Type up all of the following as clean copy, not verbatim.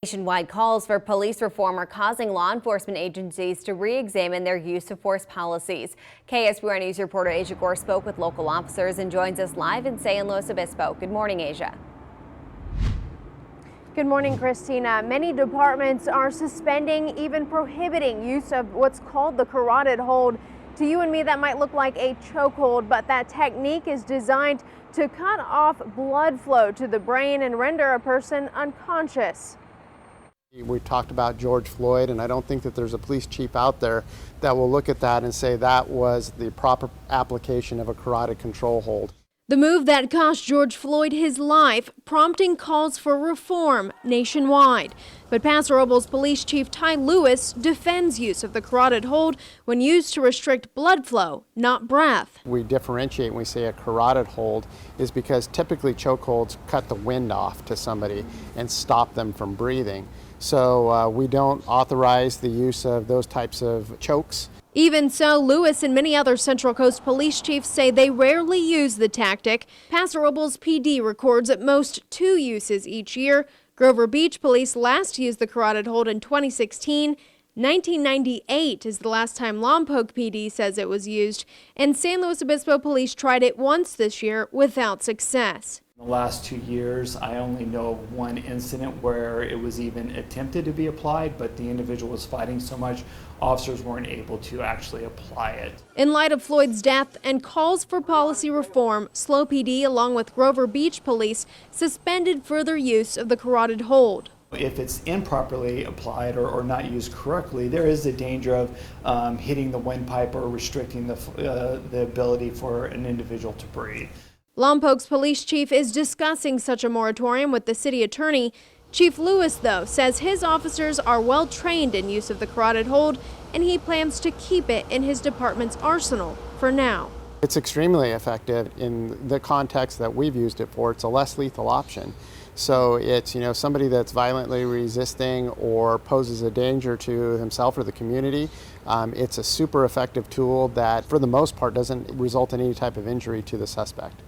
Nationwide calls for police reform are causing law enforcement agencies to re-examine their use of force policies. KSBY News reporter Asia Gore spoke with local officers and joins us live in San Luis Obispo. Good morning, Asia. Good morning, Christina. Many departments are suspending, even prohibiting use of what's called the carotid hold. To you and me, that might look like a chokehold, but that technique is designed to cut off blood flow to the brain and render a person unconscious. We talked about George Floyd, and I don't think that there's a police chief out there that will look at that and say that was the proper application of a carotid control hold. The move that cost George Floyd his life, prompting calls for reform nationwide. But Paso Robles Police Chief Ty Lewis defends use of the carotid hold when used to restrict blood flow, not breath. We differentiate when we say a carotid hold is because typically chokeholds cut the wind off to somebody and stop them from breathing. So we don't authorize the use of those types of chokes. Even so, Lewis and many other Central Coast police chiefs say they rarely use the tactic. Paso Robles PD records at most 2 uses each year. Grover Beach Police last used the carotid hold in 2016. 1998 is the last time Lompoc PD says it was used. And San Luis Obispo Police tried it once this year without success. In the last 2 years, I only know of one incident where it was even attempted to be applied, but the individual was fighting so much, officers weren't able to actually apply it. In light of Floyd's death and calls for policy reform, SLO PD, along with Grover Beach Police, suspended further use of the carotid hold. If it's improperly applied or not used correctly, there is a danger of hitting the windpipe or restricting the ability for an individual to breathe. Lompoc's police chief is discussing such a moratorium with the city attorney. Chief Lewis, though, says his officers are well trained in use of the carotid hold, and he plans to keep it in his department's arsenal for now. It's extremely effective in the context that we've used it for. It's a less lethal option. So it's, somebody that's violently resisting or poses a danger to himself or the community. It's a super effective tool that, for the most part, doesn't result in any type of injury to the suspect.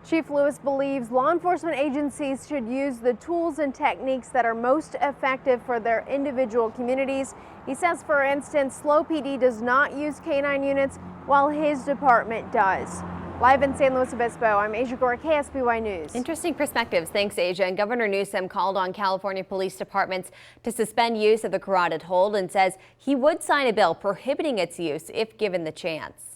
Chief Lewis believes law enforcement agencies should use the tools and techniques that are most effective for their individual communities. He says, for instance, SLO PD does not use K-9 units while his department does. Live in San Luis Obispo, I'm Asia Gore, KSBY News. Interesting perspectives. Thanks, Asia. And Governor Newsom called on California police departments to suspend use of the carotid hold and says he would sign a bill prohibiting its use if given the chance.